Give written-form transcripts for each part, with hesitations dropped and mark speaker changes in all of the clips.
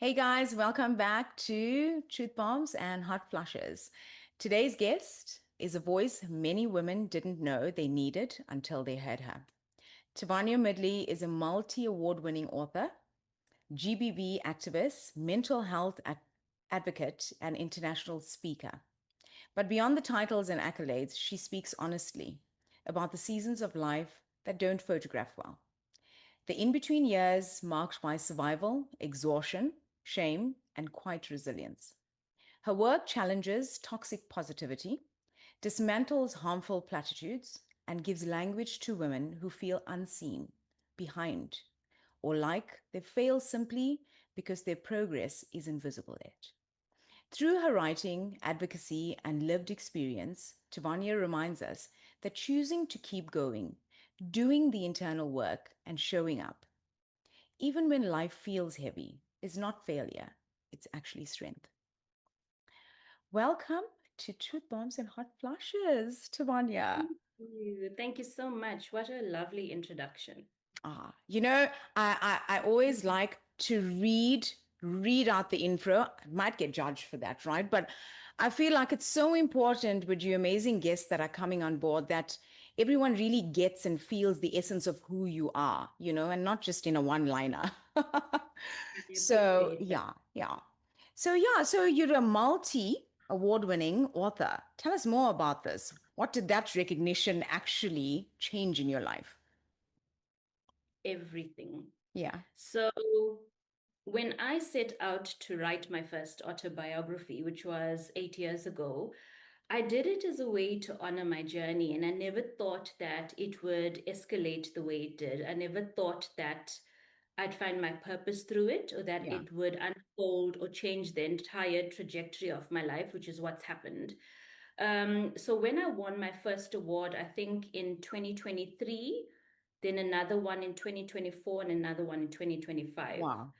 Speaker 1: Hey guys, welcome back to Truth Bombs and Hot Flushes. Today's guest is a voice many women didn't know they needed until they heard her. Tivania Moodley is a multi-award winning author, GBV activist, mental health advocate, and international speaker. But beyond the titles and accolades, she speaks honestly about the seasons of life that don't photograph well. The in between years marked by survival, exhaustion, shame, and quiet resilience. Her work challenges toxic positivity, dismantles harmful platitudes, and gives language to women who feel unseen, behind, or like they fail simply because their progress is invisible yet. Through her writing, advocacy, and lived experience, Tivania reminds us that choosing to keep going, doing the internal work, and showing up, even when life feels heavy, is not failure, it's actually strength. Welcome to Truth Bombs and Hot Flushes, Tivania.
Speaker 2: Thank you. Thank you so much. What a lovely introduction.
Speaker 1: I always like to read out the intro. I might get judged for that, right? But I feel like it's so important with your amazing guests that are coming on board that everyone really gets and feels the essence of who you are, and not just in a one-liner.
Speaker 2: I
Speaker 1: So
Speaker 2: appreciate that.
Speaker 1: so you're a multi-award-winning author. Tell us more about this. What did that recognition actually change in your life?
Speaker 2: Everything.
Speaker 1: Yeah.
Speaker 2: So, when I set out to write my first autobiography, which was 8 years ago, I did it as a way to honor my journey. And I never thought that it would escalate the way it did. I never thought that I'd find my purpose through it or that
Speaker 1: Yeah.
Speaker 2: it would unfold or change the entire trajectory of my life, which is what's happened. So when I won my first award, I think in 2023, then another one in 2024 and another one in 2025.
Speaker 1: Wow.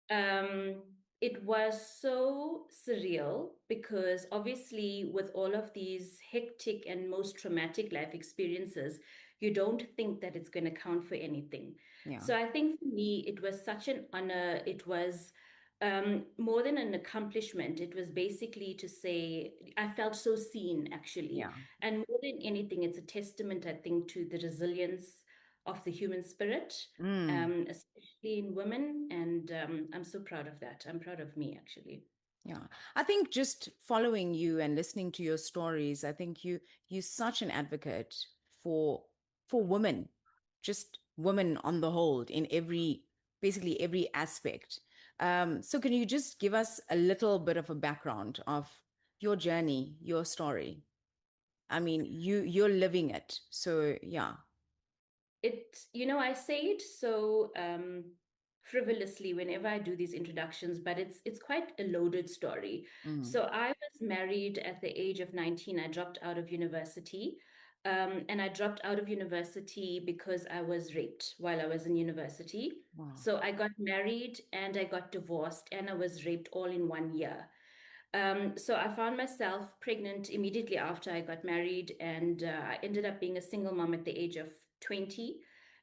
Speaker 2: Um, it was so surreal because obviously, with all of these hectic and most traumatic life experiences, you don't think that it's going to count for anything.
Speaker 1: Yeah.
Speaker 2: So I think for me, it was such an honor. It was more than an accomplishment. It was basically to say, I felt so seen, actually.
Speaker 1: Yeah.
Speaker 2: And more than anything, it's a testament, I think, to the resilience of the human spirit,
Speaker 1: Mm.
Speaker 2: especially in women. And I'm so proud of that. I'm proud of me, actually.
Speaker 1: Yeah. I think just following you and listening to your stories, I think you're such an advocate for for women, just women on the whole in basically every aspect. So can you just give us a little bit of a background of your journey, your story? I mean, you're living it. So yeah.
Speaker 2: I say it so frivolously whenever I do these introductions, but it's quite a loaded story.
Speaker 1: Mm.
Speaker 2: So I was married at the age of 19. I dropped out of university. And I dropped out of university because I was raped while I was in university.
Speaker 1: Wow.
Speaker 2: So I got married and I got divorced and I was raped all in 1 year. So I found myself pregnant immediately after I got married, and I ended up being a single mom at the age of 20.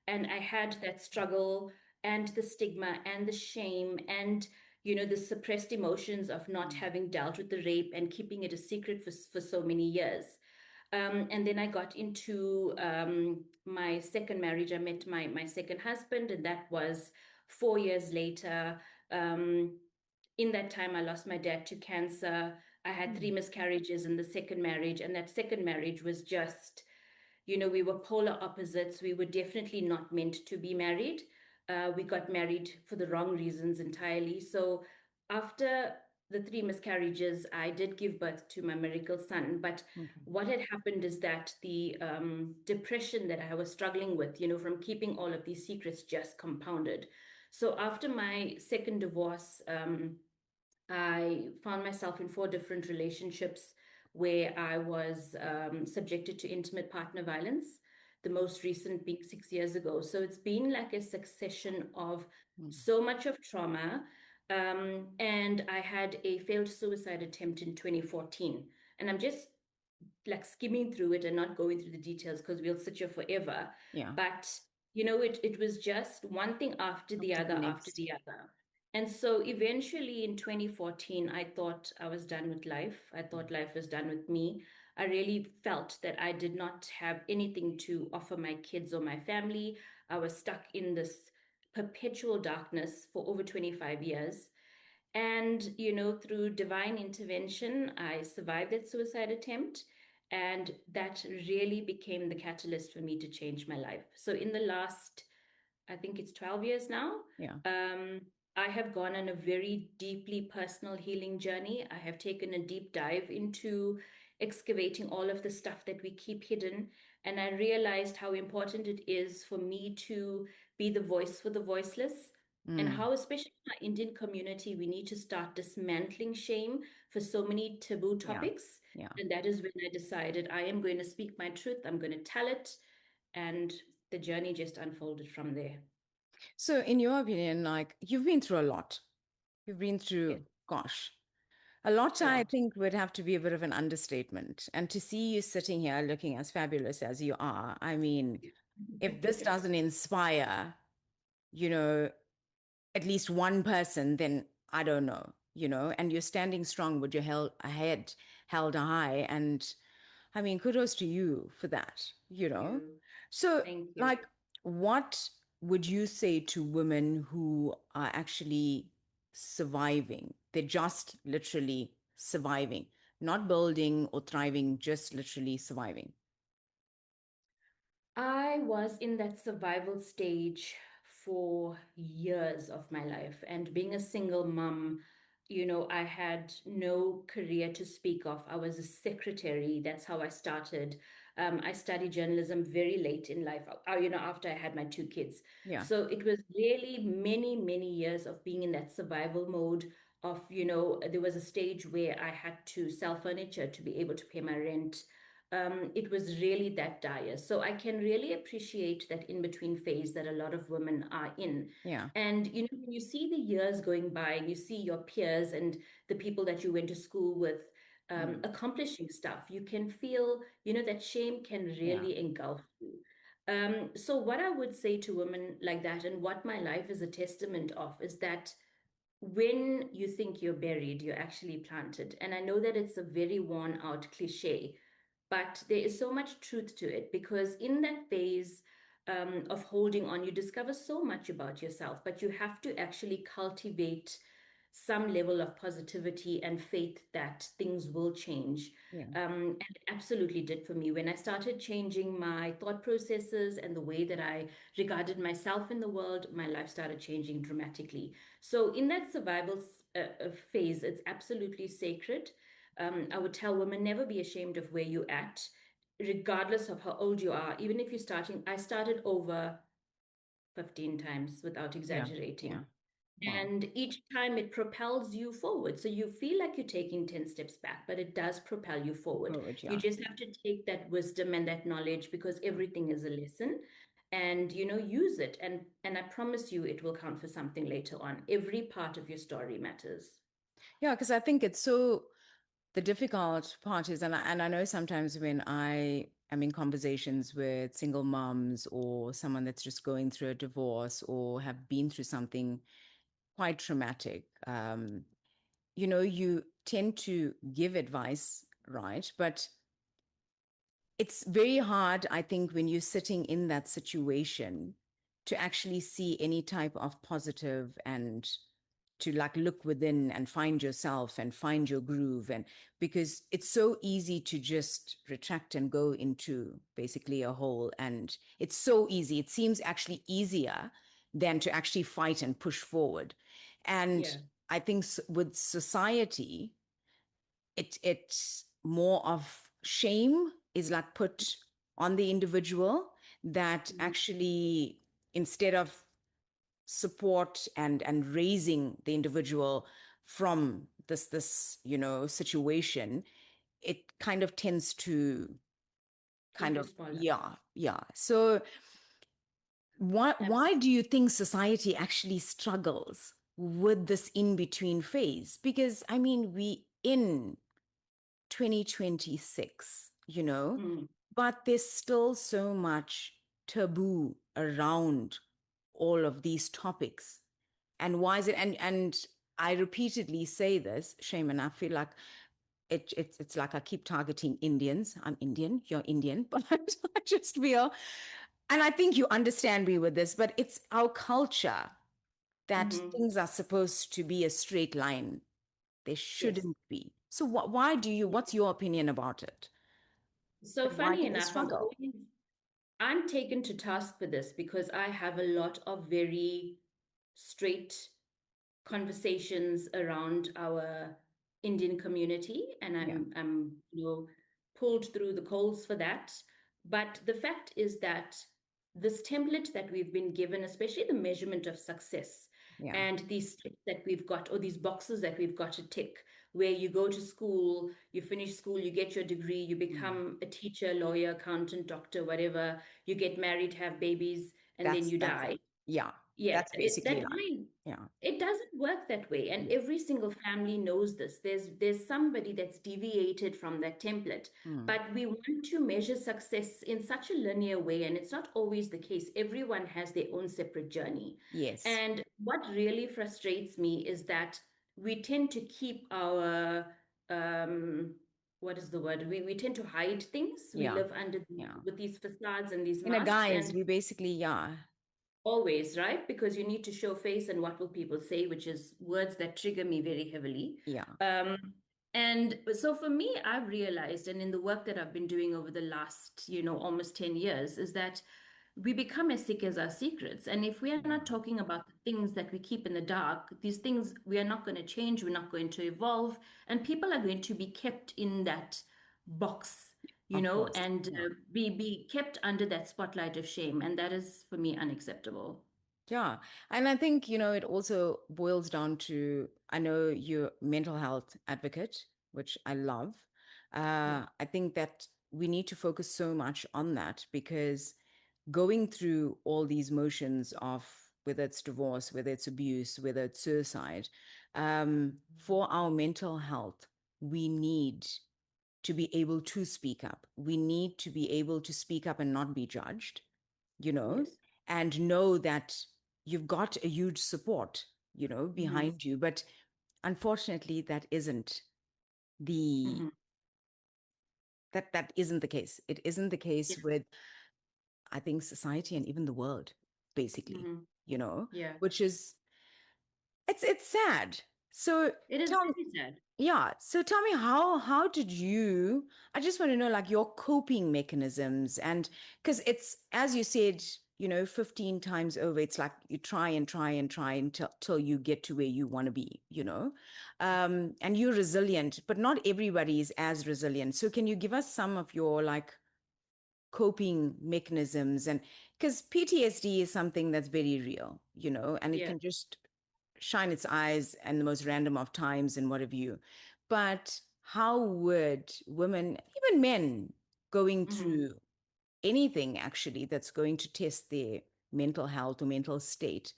Speaker 2: And I had that struggle and the stigma and the shame and the suppressed emotions of not
Speaker 1: Mm.
Speaker 2: having dealt with the rape and keeping it a secret for so many years. And then I got into my second marriage. I met my second husband, and that was 4 years later. Um, in that time, I lost my dad to cancer. I had three
Speaker 1: Mm.
Speaker 2: miscarriages in the second marriage, and that second marriage was just, we were polar opposites. We were definitely not meant to be married. We got married for the wrong reasons entirely. So after the three miscarriages, I did give birth to my miracle son. But
Speaker 1: Okay.
Speaker 2: what had happened is that the depression that I was struggling with, from keeping all of these secrets just compounded. So after my second divorce, I found myself in four different relationships where I was subjected to intimate partner violence, the most recent being 6 years ago. So it's been like a succession of
Speaker 1: Mm.
Speaker 2: so much of trauma. And I had a failed suicide attempt in 2014. And I'm just like skimming through it and not going through the details because we'll sit here forever.
Speaker 1: Yeah.
Speaker 2: But it was just one thing after the
Speaker 1: Up to the
Speaker 2: other after
Speaker 1: next.
Speaker 2: the other. And so eventually in 2014, I thought I was done with life. I thought life was done with me. I really felt that I did not have anything to offer my kids or my family. I was stuck in this perpetual darkness for over 25 years. And, through divine intervention, I survived that suicide attempt. And that really became the catalyst for me to change my life. So, in the last, I think it's 12 years now,
Speaker 1: Yeah.
Speaker 2: um, I have gone on a very deeply personal healing journey. I have taken a deep dive into excavating all of the stuff that we keep hidden. And I realized how important it is for me to be the voice for the voiceless, and
Speaker 1: Mm,
Speaker 2: how, especially in our Indian community, we need to start dismantling shame for so many taboo
Speaker 1: yeah.
Speaker 2: topics.
Speaker 1: Yeah.
Speaker 2: And that is when I decided I am going to speak my truth, I'm going to tell it. And the journey just unfolded from there.
Speaker 1: So, in your opinion, like you've been through a lot. You've been
Speaker 2: Yes,
Speaker 1: through, gosh, a lot,
Speaker 2: a
Speaker 1: I
Speaker 2: lot.
Speaker 1: think, would have to be a bit of an understatement. And to see you sitting here looking as fabulous as you are, I mean, if this doesn't inspire, you know, at least one person, then I don't know, and you're standing strong with your head held high. And I mean, kudos to you for that.
Speaker 2: You.
Speaker 1: So,
Speaker 2: Thank you.
Speaker 1: like, what would you say to women who are actually surviving? They're just literally surviving, not building or thriving, just literally surviving.
Speaker 2: I was in that survival stage for years of my life. And being a single mom, I had no career to speak of. I was a secretary. That's how I started. I studied journalism very late in life, after I had my two kids.
Speaker 1: Yeah,
Speaker 2: So it was really many, many years of being in that survival mode. There was a stage where I had to sell furniture to be able to pay my rent. It was really that dire. So I can really appreciate that in between phase that a lot of women are in.
Speaker 1: yeah,
Speaker 2: And when you see the years going by and you see your peers and the people that you went to school with
Speaker 1: mm,
Speaker 2: accomplishing stuff, you can feel, that shame can
Speaker 1: yeah,
Speaker 2: really engulf you. So what I would say to women like that, and what my life is a testament of, is that when you think you're buried, you're actually planted. And I know that it's a very worn out cliche, but there is so much truth to it, because in that phase of holding on, you discover so much about yourself, but you have to actually cultivate some level of positivity and faith that things will change.
Speaker 1: yeah.
Speaker 2: And it absolutely did for me. When I started changing my thought processes and the way that I regarded myself in the world, my life started changing dramatically. So, in that survival phase, it's absolutely sacred. I would tell women, never be ashamed of where you're at, regardless of how old you are. Even if you're starting, I started over 15 times without
Speaker 1: Yeah,
Speaker 2: exaggerating.
Speaker 1: yeah. Wow.
Speaker 2: And each time it propels you forward. So you feel like you're taking 10 steps back, but it does propel you forward.
Speaker 1: Forward,
Speaker 2: You
Speaker 1: yeah.
Speaker 2: just have to take that wisdom and that knowledge, because everything is a lesson, and use it. And I promise you it will count for something later on. Every part of your story matters.
Speaker 1: Yeah, because I think it's so the difficult part is, and I know sometimes when I am in conversations with single moms or someone that's just going through a divorce or have been through something quite traumatic, you tend to give advice, right? But it's very hard, I think, when you're sitting in that situation to actually see any type of positive and to like look within and find yourself and find your groove. And because it's so easy to just retract and go into basically a hole. And it's so easy. It seems actually easier than to actually fight and push forward. And
Speaker 2: Yeah.
Speaker 1: I think with society, it's more of shame is like put on the individual that
Speaker 2: Mhm.
Speaker 1: actually instead of support and raising the individual from this situation, it kind of tends to
Speaker 2: Keep
Speaker 1: kind
Speaker 2: you
Speaker 1: of
Speaker 2: smaller.
Speaker 1: yeah. So why
Speaker 2: Absolutely.
Speaker 1: do you think society actually struggles with this in between phase? Because I mean, we in 2026,
Speaker 2: Mm.
Speaker 1: but there's still so much taboo around all of these topics. And why is it? And I repeatedly say this, shame, and I feel like it's like I keep targeting Indians. I'm Indian, you're Indian, but I just feel, and I think you understand me with this, but it's our culture that
Speaker 2: Hmm.
Speaker 1: things are supposed to be a straight line. They
Speaker 2: Yes.
Speaker 1: shouldn't be. So why do you, what's your opinion about it?
Speaker 2: So
Speaker 1: That why
Speaker 2: funny
Speaker 1: do they
Speaker 2: enough,
Speaker 1: struggle?
Speaker 2: I'm taken to task for this because I have a lot of very straight conversations around our Indian community, and
Speaker 1: Yeah,
Speaker 2: I'm pulled through the coals for that. But the fact is that this template that we've been given, especially the measurement of success,
Speaker 1: yeah,
Speaker 2: and these steps that we've got, or these boxes that we've got to tick, where you go to school, you finish school, you get your degree, you
Speaker 1: mm.
Speaker 2: become a teacher, lawyer, accountant, doctor, whatever, you get married, have babies, and then you
Speaker 1: That's it.
Speaker 2: die.
Speaker 1: Yeah,
Speaker 2: Yeah,
Speaker 1: that's basically
Speaker 2: that
Speaker 1: life.
Speaker 2: line,
Speaker 1: Yeah,
Speaker 2: it doesn't work that way. And
Speaker 1: yeah.
Speaker 2: every single family knows this. There's somebody that's deviated from that template.
Speaker 1: Mm.
Speaker 2: But we want to measure success in such a linear way, and it's not always the case. Everyone has their own separate journey.
Speaker 1: Yes.
Speaker 2: And what really frustrates me is that we tend to keep our um what is the word? We tend to hide things. We
Speaker 1: Yeah,
Speaker 2: live under
Speaker 1: yeah.
Speaker 2: with these facades and these
Speaker 1: In a
Speaker 2: masks,
Speaker 1: guise,
Speaker 2: and
Speaker 1: we basically, yeah,
Speaker 2: always, right? Because you need to show face and what will people say, which is words that trigger me very heavily.
Speaker 1: yeah,
Speaker 2: Um, and so for me, I've realized, and in the work that I've been doing over the last, almost 10 years, is that we become as sick as our secrets. And if we are not
Speaker 1: yeah.
Speaker 2: talking about the things that we keep in the dark, these things, we are not going to change, we're not going to evolve, and people are going to be kept in that box,
Speaker 1: Of course.
Speaker 2: and
Speaker 1: Yeah.
Speaker 2: be kept under that spotlight of shame. And that is, for me, unacceptable.
Speaker 1: Yeah. And I think, it also boils down to, I know you're a mental health advocate, which I love.
Speaker 2: Yeah.
Speaker 1: I think that we need to focus so much on that because going through all these motions of whether it's divorce, whether it's abuse, whether it's suicide, for our mental health, we need to be able to speak up. We need to be able to speak up and not be judged, you know,
Speaker 2: Yes.
Speaker 1: and know that you've got a huge support,
Speaker 2: Hmm.
Speaker 1: behind you. But unfortunately, the
Speaker 2: Hmm.
Speaker 1: that isn't the case. It isn't the case
Speaker 2: Yes.
Speaker 1: with, I think, society and even the world, basically,
Speaker 2: Hmm.
Speaker 1: you know,
Speaker 2: Yeah.
Speaker 1: which is it's sad. So
Speaker 2: It is
Speaker 1: tell me,
Speaker 2: very sad.
Speaker 1: yeah. So tell me how did you, I just want to know like your coping mechanisms, and because it's as you said, 15 times over, it's like you try and try and try until till you get to where you want to be, and you're resilient, but not everybody is as resilient. So can you give us some of your like coping mechanisms? And because PTSD is something that's very real, and it
Speaker 2: Yeah.
Speaker 1: can just shine its eyes and the most random of times and what have you. But how would women, even men, going
Speaker 2: Hmm.
Speaker 1: through anything actually that's going to test their mental health or mental state,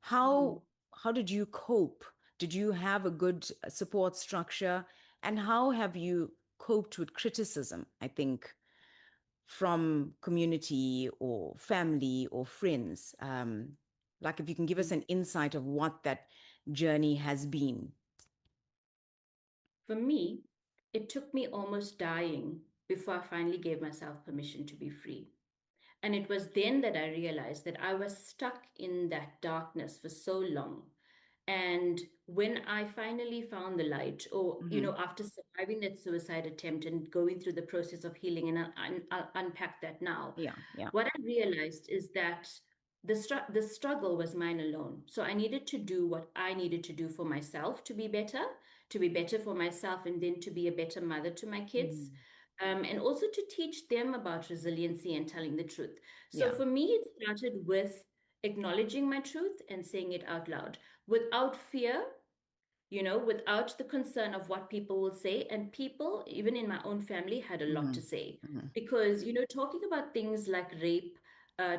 Speaker 2: Hmm.
Speaker 1: how did you cope? Did you have a good support structure? And how have you coped with criticism, I think, from community or family or friends? Like if you can give us
Speaker 2: Hmm.
Speaker 1: an insight of what that journey has been.
Speaker 2: For me, it took me almost dying before I finally gave myself permission to be free. And it was then that I realized that I was stuck in that darkness for so long. And when I finally found the light, or,
Speaker 1: Hmm.
Speaker 2: after surviving that suicide attempt and going through the process of healing, and I'll unpack that now,
Speaker 1: Yeah, yeah.
Speaker 2: what I realized is that the struggle was mine alone. So I needed to do what I needed to do for myself to be better for myself, and then to be a better mother to my kids.
Speaker 1: Mm.
Speaker 2: And also to teach them about resiliency and telling the truth. So
Speaker 1: Yeah.
Speaker 2: for me, it started with acknowledging my truth and saying it out loud without fear, without the concern of what people will say. And people, even in my own family, had a lot
Speaker 1: Hmm.
Speaker 2: to say
Speaker 1: Hmm.
Speaker 2: because, talking about things like rape,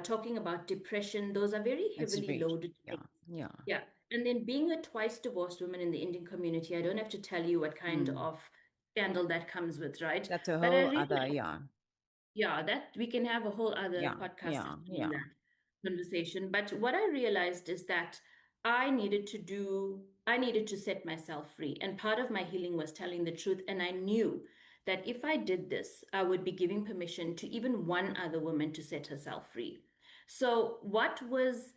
Speaker 2: talking about depression, those are very
Speaker 1: It's
Speaker 2: heavily
Speaker 1: great.
Speaker 2: loaded
Speaker 1: Yeah,
Speaker 2: things.
Speaker 1: yeah.
Speaker 2: Yeah. And then being a twice divorced woman in the Indian community, I don't have to tell you what kind
Speaker 1: Mm.
Speaker 2: of scandal that comes with, right?
Speaker 1: That's a
Speaker 2: But I
Speaker 1: whole other,
Speaker 2: realized,
Speaker 1: yeah,
Speaker 2: yeah, that we can have a whole other
Speaker 1: yeah,
Speaker 2: podcast
Speaker 1: yeah,
Speaker 2: session on
Speaker 1: yeah.
Speaker 2: that conversation. But what I realized is that I needed to set myself free. And part of my healing was telling the truth. And I knew that if I did this, I would be giving permission to even one other woman to set herself free. So, what was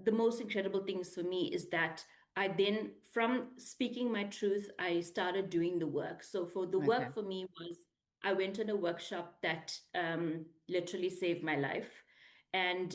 Speaker 2: the most incredible things for me is that I then, from speaking my truth, I started doing the work. So for the
Speaker 1: Okay.
Speaker 2: work for me was I went on a workshop that literally saved my life. And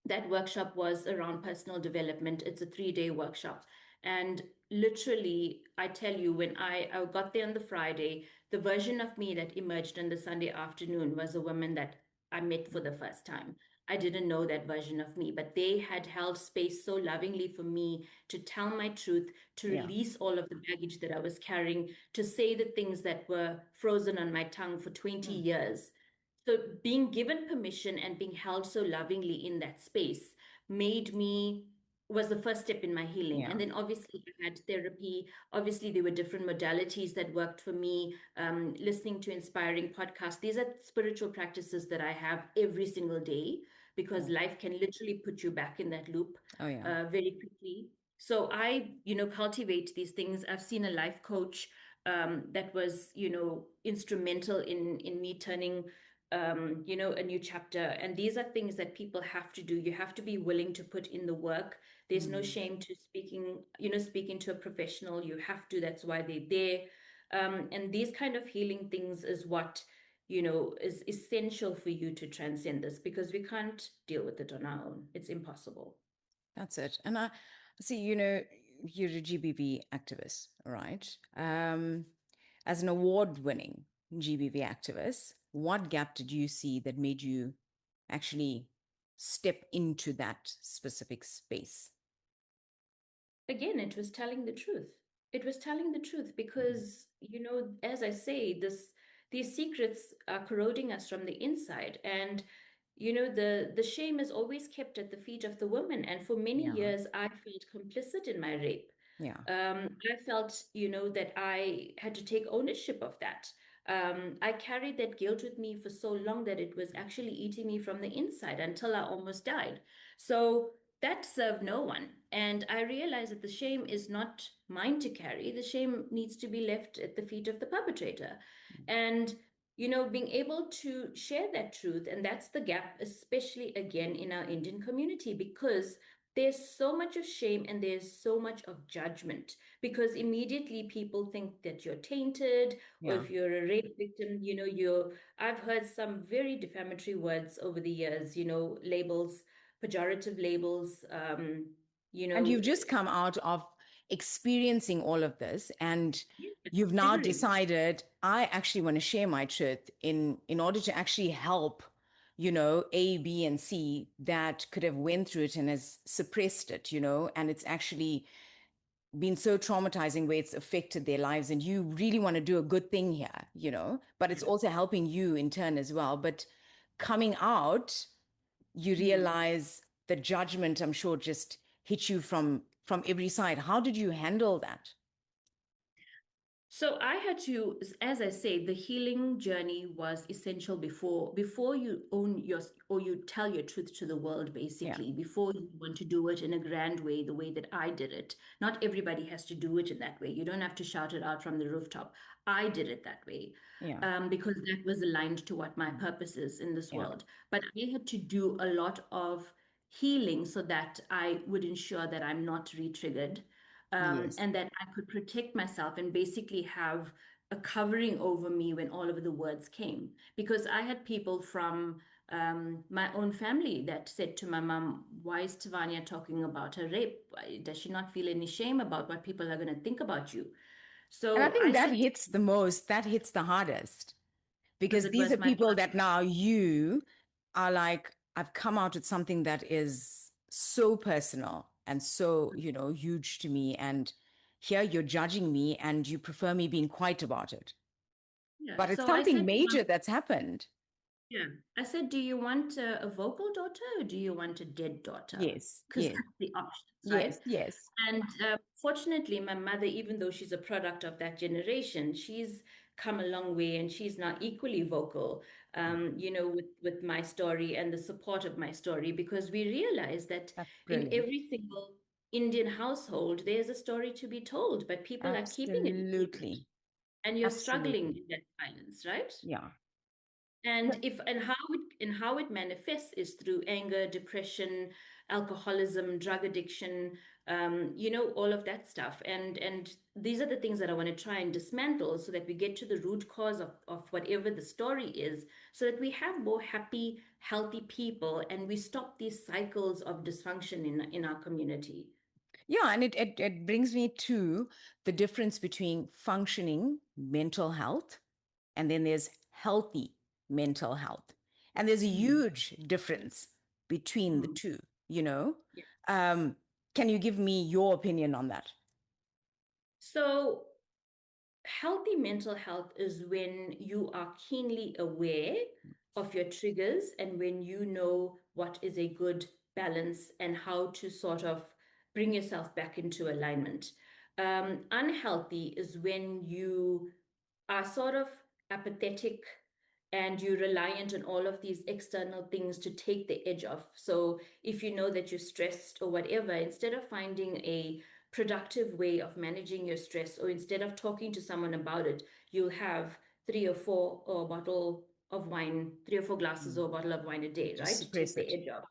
Speaker 2: that workshop was around personal development. It's a 3-day workshop. And literally, I tell you, when I got there on the Friday, the version of me that emerged on the Sunday afternoon was a woman that I met for the first time. I didn't know that version of me, but they had held space so lovingly for me to tell my truth, to
Speaker 1: Yeah.
Speaker 2: release all of the baggage that I was carrying, to say the things that were frozen on my tongue for 20
Speaker 1: Mm.
Speaker 2: years. So being given permission and being held so lovingly in that space made me was the first step in my healing.
Speaker 1: Yeah.
Speaker 2: And then obviously I had therapy. Obviously, there were different modalities that worked for me. Listening to inspiring podcasts. These are spiritual practices that I have every single day because
Speaker 1: Yeah.
Speaker 2: life can literally put you back in that loop
Speaker 1: Oh yeah.
Speaker 2: very quickly. So I, cultivate these things. I've seen a life coach that was, instrumental in me turning, a new chapter. And these are things that people have to do. You have to be willing to put in the work. There's no
Speaker 1: Mm.
Speaker 2: shame to speaking to a professional. You have to. That's why they're there. And these kind of healing things is what is essential for you to transcend this because we can't deal with it on our own. It's impossible.
Speaker 1: That's it. And I see, you're a GBV activist, right? As an award-winning GBV activist, what gap did you see that made you actually step into that specific space?
Speaker 2: Again, it was telling the truth. It was telling the truth
Speaker 1: Mhm.
Speaker 2: because, as I say, these secrets are corroding us from the inside. And, the shame is always kept at the feet of the woman. And for many
Speaker 1: Yeah.
Speaker 2: years, I felt complicit in my rape.
Speaker 1: Yeah.
Speaker 2: I felt, that I had to take ownership of that. I carried that guilt with me for so long that it was actually eating me from the inside until I almost died. So that served no one. And I realized that the shame is not mine to carry. The shame needs to be left at the feet of the perpetrator. And, being able to share that truth, and that's the gap, especially again in our Indian community, because there's so much of shame and there's so much of judgment because immediately people think that you're tainted or
Speaker 1: Yeah.
Speaker 2: if you're a rape victim, I've heard some very defamatory words over the years, labels, pejorative labels, you
Speaker 1: And
Speaker 2: know,
Speaker 1: you've just come out of experiencing all of this, and
Speaker 2: yeah,
Speaker 1: you've now
Speaker 2: triggering.
Speaker 1: decided, I actually want to share my truth in order to actually help, A, B, and C that could have went through it and has suppressed it, and it's actually been so traumatizing where it's affected their lives. And you really want to do a good thing here, but it's
Speaker 2: Yeah.
Speaker 1: also helping you in turn as well. But coming out, you
Speaker 2: Mhm.
Speaker 1: realize the judgment, I'm sure, just hit you from every side. How did you handle that?
Speaker 2: So I had to, as I say, the healing journey was essential before you own your or you tell your truth to the world,
Speaker 1: Yeah.
Speaker 2: basically, before you want to do it in a grand way, the way that I did it. Not everybody has to do it in that way. You don't have to shout it out from the rooftop. I did it that way.
Speaker 1: Yeah.
Speaker 2: Because that was aligned to what my purpose is in this
Speaker 1: Yeah.
Speaker 2: world. But I had to do a lot of healing so that I would ensure that I'm not re-triggered
Speaker 1: Yes.
Speaker 2: and that I could protect myself and basically have a covering over me when all of the words came. Because I had people from my own family that said to my mom, "Why is Tivania talking about her rape? Does she not feel any shame about what people are going to think about you?"
Speaker 1: And I
Speaker 2: So I
Speaker 1: think that
Speaker 2: said,
Speaker 1: hits the most, that hits the hardest,
Speaker 2: because
Speaker 1: because
Speaker 2: it
Speaker 1: these
Speaker 2: was
Speaker 1: are
Speaker 2: my
Speaker 1: people
Speaker 2: past.
Speaker 1: that now you are like, I've come out with something that is so personal and so, huge to me. And here you're judging me and you prefer me being quiet about it.
Speaker 2: Yeah.
Speaker 1: But it's
Speaker 2: So I
Speaker 1: something
Speaker 2: said to my
Speaker 1: major that's happened.
Speaker 2: Yeah. I said, do you want a vocal daughter or do you want a dead daughter?
Speaker 1: Yes.
Speaker 2: Because
Speaker 1: Yes.
Speaker 2: that's the options, right?
Speaker 1: Yes. Yes.
Speaker 2: And fortunately, my mother, even though she's a product of that generation, she's come a long way and she's now equally vocal, with my story and the support of my story because we realize that
Speaker 1: That's
Speaker 2: in
Speaker 1: brilliant.
Speaker 2: every single Indian household, there's a story to be told, but people are keeping it a secret.
Speaker 1: Absolutely.
Speaker 2: And you're struggling
Speaker 1: Absolutely.
Speaker 2: in that silence, right?
Speaker 1: Yeah.
Speaker 2: And if and how it manifests is through anger, depression, alcoholism, drug addiction, all of that stuff. And these are the things that I want to try and dismantle so that we get to the root cause of whatever the story is, so that we have more happy, healthy people and we stop these cycles of dysfunction in our community.
Speaker 1: Yeah, and it brings me to the difference between functioning mental health and then there's healthy mental health. And there's a
Speaker 2: Mm.
Speaker 1: huge difference between the
Speaker 2: Mm.
Speaker 1: two, you know?
Speaker 2: Yeah.
Speaker 1: Um, can you give me your opinion on that?
Speaker 2: So healthy mental health is when you are keenly aware of your triggers and when you know what is a good balance and how to sort of bring yourself back into alignment. Unhealthy is when you are sort of apathetic and you're reliant on all of these external things to take the edge off. So if you know that you're stressed or whatever, instead of finding a productive way of managing your stress, or instead of talking to someone about it, you'll have three or four or a bottle of wine, three or four glasses
Speaker 1: Mm.
Speaker 2: or a bottle of wine a day,
Speaker 1: Just
Speaker 2: right? To take
Speaker 1: suppress
Speaker 2: the
Speaker 1: it.
Speaker 2: edge off.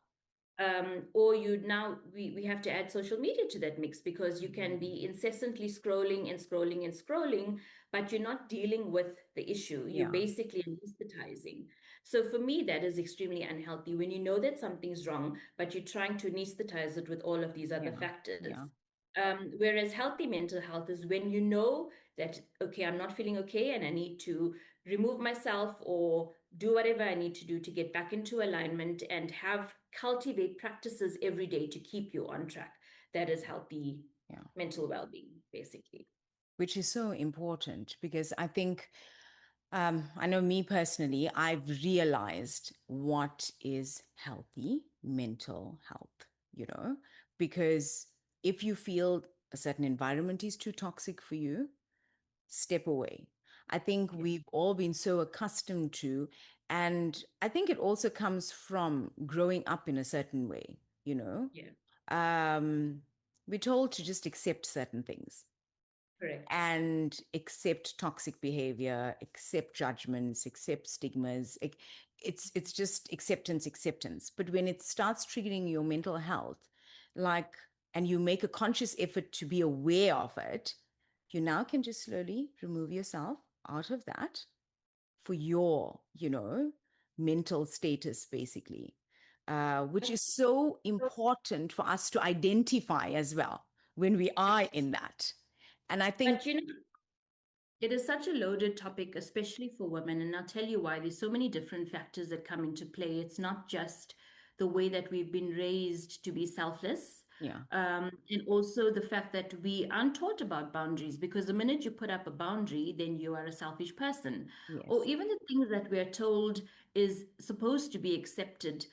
Speaker 2: Or you now we have to add social media to that mix because you can
Speaker 1: Mm.
Speaker 2: be incessantly scrolling and scrolling and scrolling, but you're not dealing with the issue. You're
Speaker 1: Yeah,
Speaker 2: basically anesthetizing. So for me, that is extremely unhealthy when you know that something's wrong, but you're trying to anesthetize it with all of these other
Speaker 1: yeah,
Speaker 2: factors.
Speaker 1: yeah,
Speaker 2: Whereas healthy mental health is when you know that, okay, I'm not feeling okay and I need to remove myself or do whatever I need to do to get back into alignment and have cultivate practices every day to keep you on track. That is healthy
Speaker 1: yeah.
Speaker 2: mental well-being, basically.
Speaker 1: Which is so important because I think, I know me personally, I've realized what is healthy mental health, you know, because if you feel a certain environment is too toxic for you, step away. I think
Speaker 2: Yeah,
Speaker 1: we've all been so accustomed to, and I think it also comes from growing up in a certain way, you know.
Speaker 2: yeah,
Speaker 1: Um, we're told to just accept certain things
Speaker 2: correct.
Speaker 1: and accept toxic behavior, accept judgments, accept stigmas. It's just acceptance, acceptance. But when it starts triggering your mental health, like, and you make a conscious effort to be aware of it, you now can just slowly remove yourself out of that for your, mental status, basically, which is so important for us to identify as well when we are
Speaker 2: Yes.
Speaker 1: in that. And I think,
Speaker 2: But it is such a loaded topic, especially for women. And I'll tell you why. There's so many different factors that come into play. It's not just the way that we've been raised to be selfless,
Speaker 1: yeah,
Speaker 2: and also the fact that we aren't taught about boundaries, because the minute you put up a boundary, then you are a selfish person. Or
Speaker 1: yes,
Speaker 2: even the things that we're told is supposed to be accepted,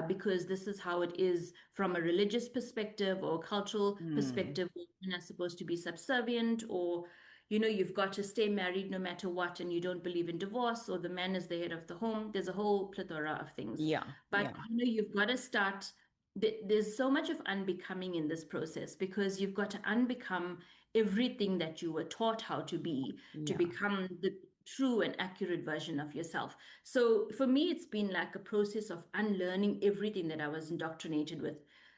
Speaker 2: because this is how it is from a religious perspective or cultural
Speaker 1: mm,
Speaker 2: perspective. Women are supposed to be subservient, or you've got to stay married no matter what, and you don't believe in divorce, or the man is the head of the home. There's a whole plethora of things.
Speaker 1: yeah,
Speaker 2: But,
Speaker 1: yeah,
Speaker 2: you've got to start. There's so much of unbecoming in this process because you've got to unbecome everything that you were taught how to be to
Speaker 1: yeah,
Speaker 2: become the true and accurate version of yourself. So for me, it's been like a process of unlearning everything that I was indoctrinated with,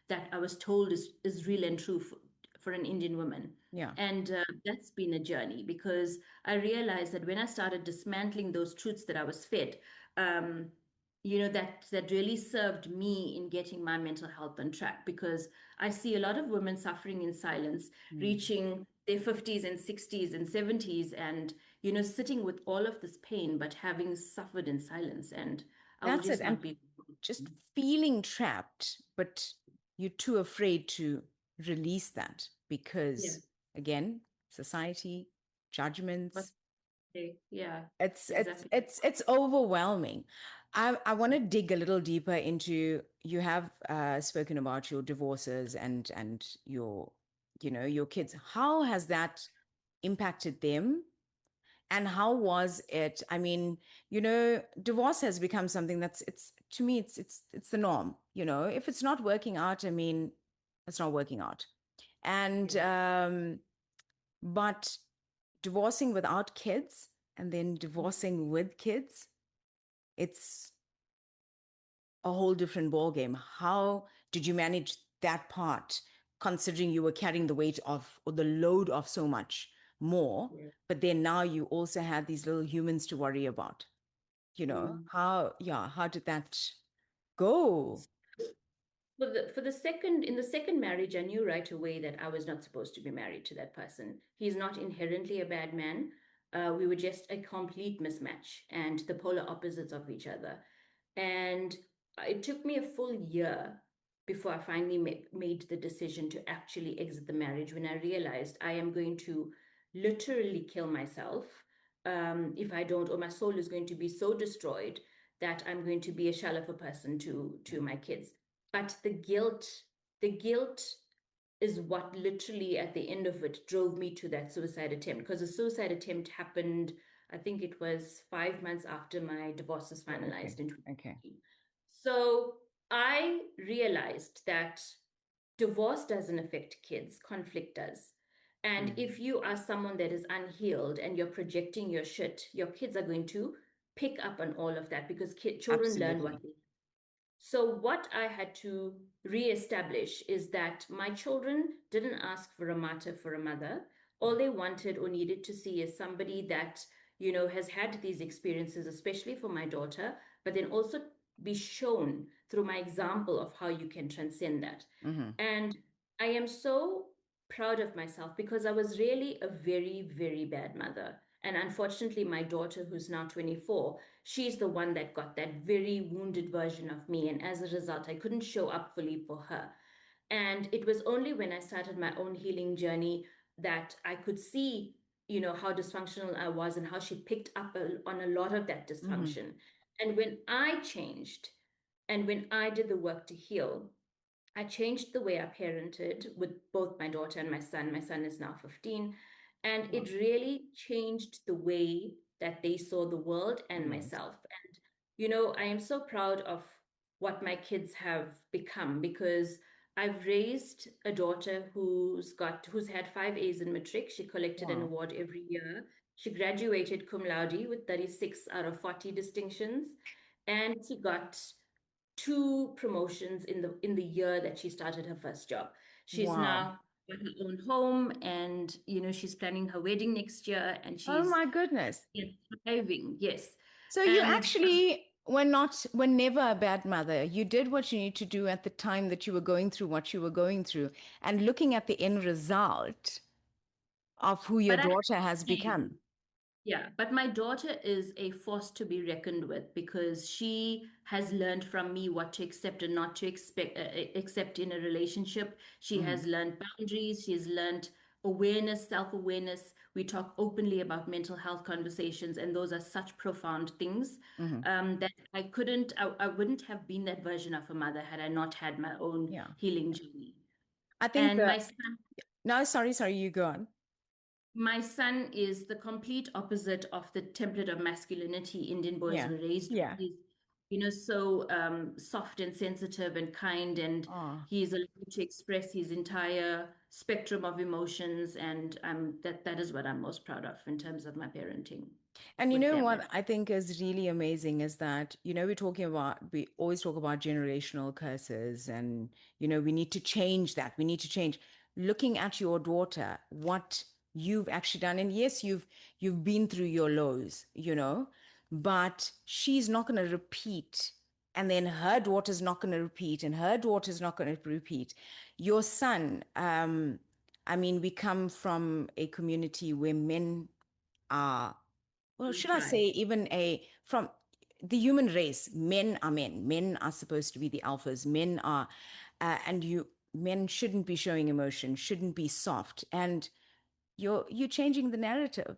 Speaker 2: that I was told is real and true for an Indian woman.
Speaker 1: yeah.
Speaker 2: And that's been a journey because I realized that when I started dismantling those truths that I was fed, um, that really served me in getting my mental health on track, because I see a lot of women suffering in silence,
Speaker 1: Mm.
Speaker 2: reaching their 50s and 60s and 70s, and sitting with all of this pain but having suffered in silence, and I would
Speaker 1: That's it.
Speaker 2: just
Speaker 1: And
Speaker 2: not be.
Speaker 1: just feeling trapped, but you're too afraid to release that
Speaker 2: Yeah.
Speaker 1: because, again, society,
Speaker 2: But
Speaker 1: judgments,
Speaker 2: yeah,
Speaker 1: it's
Speaker 2: exactly.
Speaker 1: it's it's overwhelming. I want to dig a little deeper into, you have spoken about your divorces and your, your kids. How has that impacted them? And how was it? I mean, divorce has become something that's, it's, to me, it's the norm. If it's not working out, I mean, it's not working out. And
Speaker 2: Yeah.
Speaker 1: but divorcing without kids and then divorcing with kids, it's a whole different ball game. How did you manage that part, considering you were carrying the weight of or the load of so much more,
Speaker 2: Yeah.
Speaker 1: but then now you also had these little humans to worry about?
Speaker 2: Mm.
Speaker 1: How, yeah, how did that go?
Speaker 2: For the second in the second marriage, I knew right away that I was not supposed to be married to that person. He's not inherently a bad man. We were just a complete mismatch and the polar opposites of each other. And it took me a full year before I finally made the decision to actually exit the marriage when I realized I am going to literally kill myself if I don't, or my soul is going to be so destroyed that I'm going to be a shell of a person to my kids. But the guilt is what literally at the end of it drove me to that suicide attempt, because the suicide attempt happened, I think it was 5 months after my divorce was
Speaker 1: Okay,
Speaker 2: finalized in
Speaker 1: okay.
Speaker 2: 2018. So I realized that divorce doesn't affect kids, conflict does. And
Speaker 1: Mm.
Speaker 2: if you are someone that is unhealed and you're projecting your shit, your kids are going to pick up on all of that because children learn what
Speaker 1: Absolutely.
Speaker 2: they. So, what I had to reestablish is that my children didn't ask for a mater for a mother. All they wanted or needed to see is somebody that, has had these experiences, especially for my daughter, but then also be shown through my example of how you can transcend that.
Speaker 1: Mm-hmm.
Speaker 2: And I am so proud of myself because I was really a very, very bad mother. And unfortunately, my daughter, who's now 24, she's the one that got that very wounded version of me. And as a result, I couldn't show up fully for her. And it was only when I started my own healing journey that I could see, how dysfunctional I was and how she picked up on a lot of that
Speaker 1: Mm-hmm.
Speaker 2: dysfunction. And when I changed and when I did the work to heal, I changed the way I parented with both my daughter and my son. My son is now 15. And
Speaker 1: Wow.
Speaker 2: it really changed the way that they saw the world and
Speaker 1: Amazing.
Speaker 2: myself. And, I am so proud of what my kids have become because I've raised a daughter who's had 5 A's in matric. She collected an
Speaker 1: Wow.
Speaker 2: award every year. She graduated cum laude with 36 out of 40 distinctions. And she got 2 promotions in the year that she started her first job. She's
Speaker 1: Wow.
Speaker 2: now got her own home, and she's planning her wedding next year, and
Speaker 1: Oh
Speaker 2: she's
Speaker 1: my goodness.
Speaker 2: thriving. Yes,
Speaker 1: So you
Speaker 2: and
Speaker 1: actually were never a bad mother. You did what you need to do at the time that you were going through what you were going through. And looking at the end result of who your
Speaker 2: but I have
Speaker 1: daughter has
Speaker 2: to say,
Speaker 1: become.
Speaker 2: yeah, but my daughter is a force to be reckoned with because she has learned from me what to accept and not to accept in a relationship. She
Speaker 1: Mm-hmm.
Speaker 2: has learned boundaries. She has learned awareness, self-awareness. We talk openly about mental health conversations, and those are such profound things
Speaker 1: Mm-hmm.
Speaker 2: that I wouldn't have been that version of a mother had I not had my own
Speaker 1: Yeah.
Speaker 2: healing journey.
Speaker 1: I think
Speaker 2: And
Speaker 1: the no, sorry, you go on.
Speaker 2: my son is the complete opposite of the template of masculinity Indian boys
Speaker 1: Yeah.
Speaker 2: were raised with.
Speaker 1: Yeah.
Speaker 2: He's, so soft and sensitive and kind, and
Speaker 1: Oh.
Speaker 2: he's allowed to express his entire spectrum of emotions, and that is what I'm most proud of in terms of my parenting
Speaker 1: And you
Speaker 2: with
Speaker 1: know
Speaker 2: them.
Speaker 1: what I think is really amazing is that, we always talk about generational curses and, we need to change that. We need to change. Looking at your daughter, what you've actually done, and yes, you've been through your lows, but she's not going to repeat. And then her daughter's not going to repeat, and her daughter's not going to repeat. Your son, I mean, we come from a community where men are, well,
Speaker 2: We
Speaker 1: should I
Speaker 2: try.
Speaker 1: say, even from the human race, men are men. Men are supposed to be the alphas. Men shouldn't be showing emotion, shouldn't be soft. And you're changing the narrative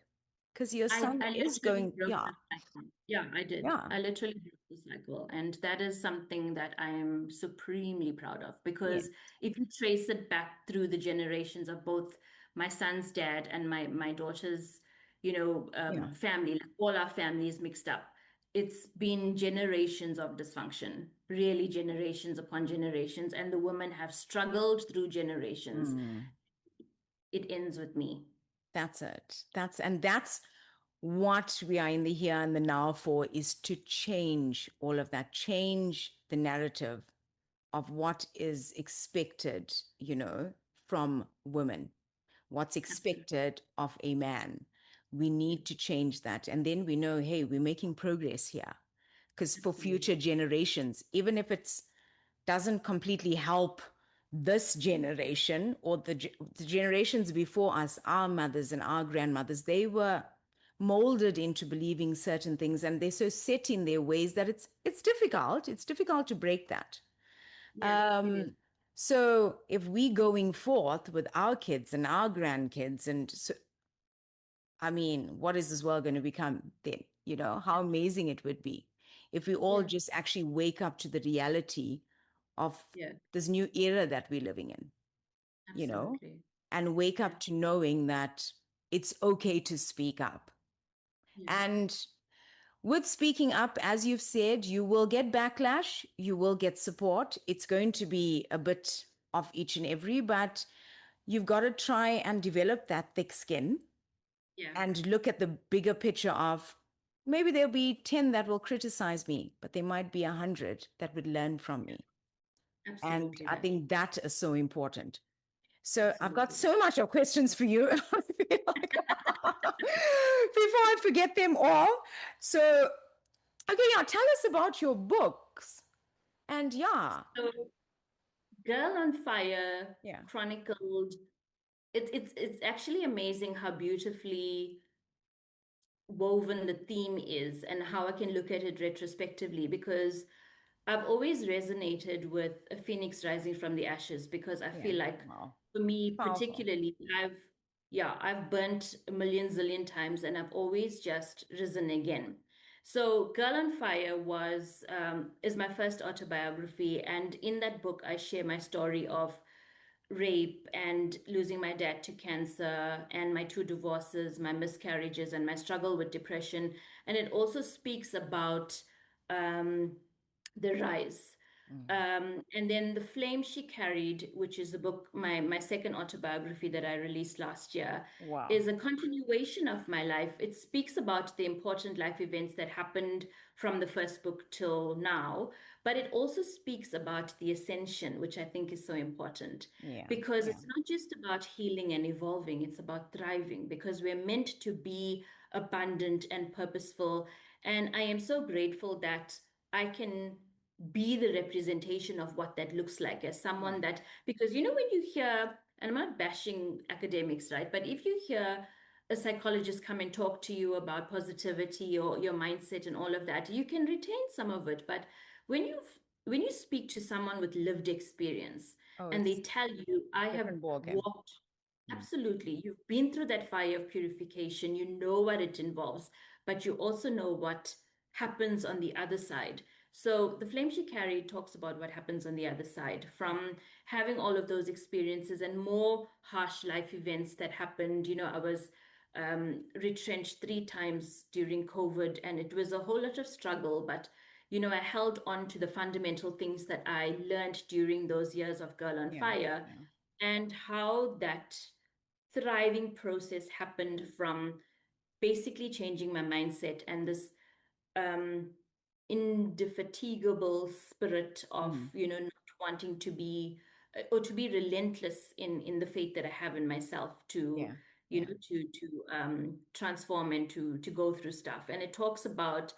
Speaker 1: because your son
Speaker 2: I
Speaker 1: is
Speaker 2: literally
Speaker 1: going,
Speaker 2: broke
Speaker 1: yeah,
Speaker 2: that cycle. Yeah, I did.
Speaker 1: yeah,
Speaker 2: I literally broke the cycle. And that is something that I am supremely proud of
Speaker 1: yeah,
Speaker 2: because if you trace it back through the generations of both my son's dad and my daughter's,
Speaker 1: yeah.
Speaker 2: family, like all our families mixed up, it's been generations of dysfunction, really generations upon generations. And the women have struggled through generations.
Speaker 1: Mm.
Speaker 2: it ends with me.
Speaker 1: That's it. That's what we are in the here and the now for, is to change all of that, change the narrative of what is expected, from women, what's
Speaker 2: Absolutely.
Speaker 1: expected of a man. We need to change that. And then we know, hey, we're making progress here. Because for future
Speaker 2: Absolutely.
Speaker 1: generations, even if it's doesn't completely help this generation or the generations before us, our mothers and our grandmothers, they were molded into believing certain things, and they're so set in their ways that it's difficult to break that.
Speaker 2: Yeah, it is.
Speaker 1: um so if we going forth with our kids and our grandkids, and so, I mean, what is this world going to become then? How amazing it would be if we all
Speaker 2: Yeah,
Speaker 1: just actually wake up to the reality of
Speaker 2: yeah,
Speaker 1: this new era that we're living in, you know,
Speaker 2: absolutely.
Speaker 1: and wake
Speaker 2: Yeah,
Speaker 1: up to knowing that it's okay to speak up.
Speaker 2: yeah,
Speaker 1: And with speaking up, as you've said, you will get backlash, you will get support. It's going to be a bit of each and every, but you've got to try and develop that thick skin
Speaker 2: yeah,
Speaker 1: and look at the bigger picture of, maybe there'll be 10 that will criticize me, but there might be 100 that would learn from
Speaker 2: yeah.
Speaker 1: me. And
Speaker 2: Absolutely
Speaker 1: I
Speaker 2: right.
Speaker 1: think that is so important. So I've got
Speaker 2: Absolutely right.
Speaker 1: so much of questions for you. I feel like before I forget them all. So, okay, yeah, tell us about your books. And yeah,
Speaker 2: So, Girl on Fire
Speaker 1: yeah,
Speaker 2: chronicled. It's actually amazing how beautifully woven the theme is and how I can look at it retrospectively, because I've always resonated with a phoenix rising from the ashes, because I
Speaker 1: yeah,
Speaker 2: feel like
Speaker 1: wow,
Speaker 2: for me
Speaker 1: powerful.
Speaker 2: particularly, I've burnt a million zillion times and I've always just risen again. So Girl on Fire was is my first autobiography, and in that book I share my story of rape and losing my dad to cancer and my two divorces, my miscarriages, and my struggle with depression. And it also speaks about um, the rise.
Speaker 1: Mm.
Speaker 2: And then The Flame She Carried, which is the book, my second autobiography that I released last year,
Speaker 1: Wow.
Speaker 2: is a continuation of my life. It speaks about the important life events that happened from the first book till now, but it also speaks about the ascension, which I think is so important,
Speaker 1: Yeah,
Speaker 2: because
Speaker 1: yeah,
Speaker 2: it's not just about healing and evolving, it's about thriving, because we're meant to be abundant and purposeful. And I am so grateful that I can be the representation of what that looks like, as
Speaker 1: yeah.
Speaker 2: someone that, because when you hear, and I'm not bashing academics, right? But if you hear a psychologist come and talk to you about positivity or your mindset and all of that, you can retain some of it. But when you when you speak to someone with lived experience
Speaker 1: Oh,
Speaker 2: and they
Speaker 1: it's
Speaker 2: tell you, I have
Speaker 1: different ball game.
Speaker 2: walked,
Speaker 1: Mm.
Speaker 2: absolutely, you've been through that fire of purification, you know what it involves, but you also know what happens on the other side. So The Flame She Carried talks about what happens on the other side from having all of those experiences and more harsh life events that happened. I was retrenched 3 times during COVID, and it was a whole lot of struggle, but I held on to the fundamental things that I learned during those years of Girl on
Speaker 1: Yeah,
Speaker 2: Fire,
Speaker 1: yeah.
Speaker 2: and how that thriving process happened from basically changing my mindset and this um, indefatigable spirit of
Speaker 1: Mm.
Speaker 2: not wanting to be or to be relentless in the faith that I have in myself to
Speaker 1: Yeah, yeah.
Speaker 2: transform and to go through stuff. And it talks about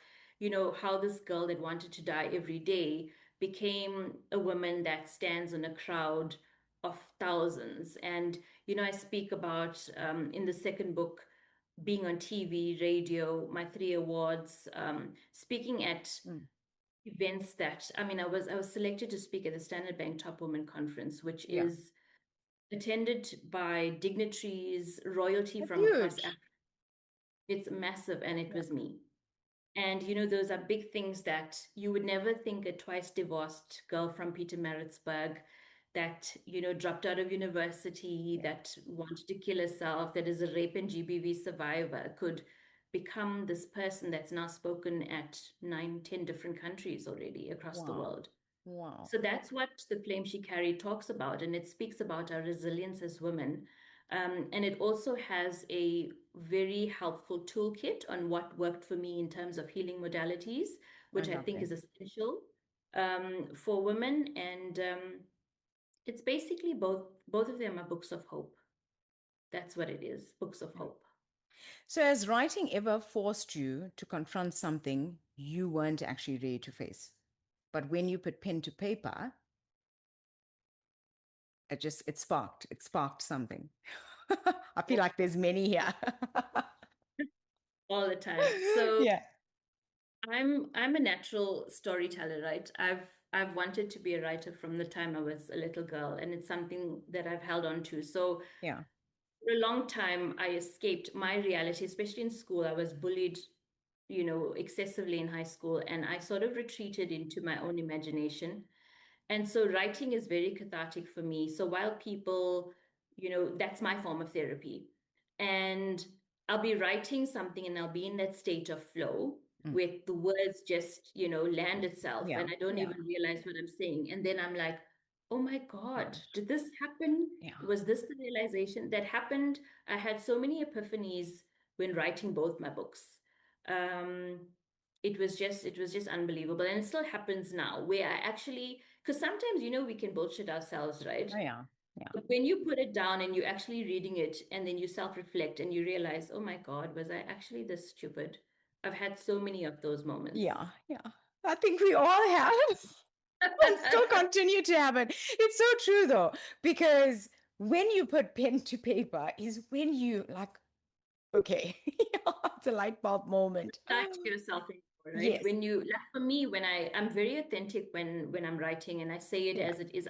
Speaker 2: how this girl that wanted to die every day became a woman that stands in a crowd of thousands. And I speak about in the second book being on TV, radio, my 3 awards, speaking at
Speaker 1: Mm.
Speaker 2: events that, I mean, I was selected to speak at the Standard Bank Top Women Conference, which
Speaker 1: Yeah.
Speaker 2: is attended by dignitaries, royalty
Speaker 1: That's
Speaker 2: from across
Speaker 1: huge.
Speaker 2: Africa. It's massive, and it
Speaker 1: Yeah.
Speaker 2: was me. And those are big things that you would never think a twice divorced girl from Pietermaritzburg that, dropped out of university,
Speaker 1: Yeah.
Speaker 2: that wanted to kill herself, that is a rape and GBV survivor, could become this person that's now spoken at 9, 10 different countries already across the
Speaker 1: Wow.
Speaker 2: world.
Speaker 1: Wow.
Speaker 2: So that's what The Flame She Carried talks about. And it speaks about our resilience as women. And it also has a very helpful toolkit on what worked for me in terms of healing modalities,
Speaker 1: I
Speaker 2: which I
Speaker 1: love
Speaker 2: think
Speaker 1: that.
Speaker 2: is essential for women. And it's basically both of them are books of hope. That's what it is, books of
Speaker 1: Yeah.
Speaker 2: hope.
Speaker 1: So, has writing ever forced you to confront something you weren't actually ready to face? But when you put pen to paper, it sparked something. I feel like there's many here.
Speaker 2: All the time. So
Speaker 1: Yeah.
Speaker 2: I'm a natural storyteller, right? I've wanted to be a writer from the time I was a little girl, and it's something that I've held on to. So
Speaker 1: Yeah.
Speaker 2: for a long time, I escaped my reality, especially in school. I was bullied, excessively in high school, and I sort of retreated into my own imagination. And so writing is very cathartic for me. So while people, that's my form of therapy. And I'll be writing something and I'll be in that state of flow
Speaker 1: Mm.
Speaker 2: where the words just, land itself
Speaker 1: Yeah.
Speaker 2: and I don't
Speaker 1: Yeah.
Speaker 2: even realize what I'm saying. And then I'm like, oh my God,
Speaker 1: God.
Speaker 2: did this happen?
Speaker 1: Yeah.
Speaker 2: Was this the realization that happened? I had so many epiphanies when writing both my books. Um, it was just unbelievable. And it still happens now where I actually because sometimes, we can bullshit ourselves, right?
Speaker 1: Oh, yeah. Yeah.
Speaker 2: But when you put it down and you're actually reading it and then you self-reflect and you realize, oh my God, was I actually this stupid? I've had so many of those moments.
Speaker 1: Yeah. Yeah. I think we all have and still continue to have it. It's so true though, because when you put pen to paper is when you like, okay, it's a light bulb moment.
Speaker 2: Touch yourself anymore, right?
Speaker 1: Yes.
Speaker 2: When you like for me, when I'm very authentic when I'm writing and I say it
Speaker 1: Yeah.
Speaker 2: as it is.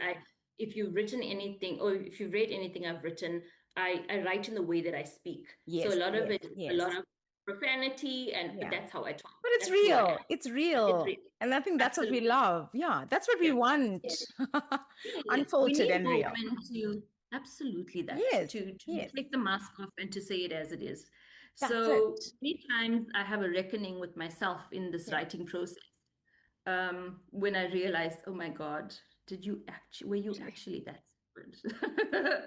Speaker 2: If you've written anything or if you've read anything I've written, I write in the way that I speak. So a
Speaker 1: Yes.
Speaker 2: lot of
Speaker 1: Yes.
Speaker 2: it, a lot
Speaker 1: Yes.
Speaker 2: of profanity, but
Speaker 1: Yeah.
Speaker 2: that's how I talk.
Speaker 1: But it's
Speaker 2: That's who I
Speaker 1: real.
Speaker 2: am.
Speaker 1: It's
Speaker 2: It's
Speaker 1: real.
Speaker 2: real.
Speaker 1: And I think that's what we
Speaker 2: Absolutely.
Speaker 1: love. Yeah. That's what we
Speaker 2: Yeah.
Speaker 1: want.
Speaker 2: Yes, we
Speaker 1: Unfiltered
Speaker 2: need
Speaker 1: and
Speaker 2: more
Speaker 1: real.
Speaker 2: women to absolutely that
Speaker 1: Yes.
Speaker 2: to
Speaker 1: Yes.
Speaker 2: take the mask off and to say it as it is.
Speaker 1: That's
Speaker 2: So
Speaker 1: it.
Speaker 2: many times I have a reckoning with myself in this
Speaker 1: Yeah.
Speaker 2: writing process. When I realized, oh my God, were you actually that stupid?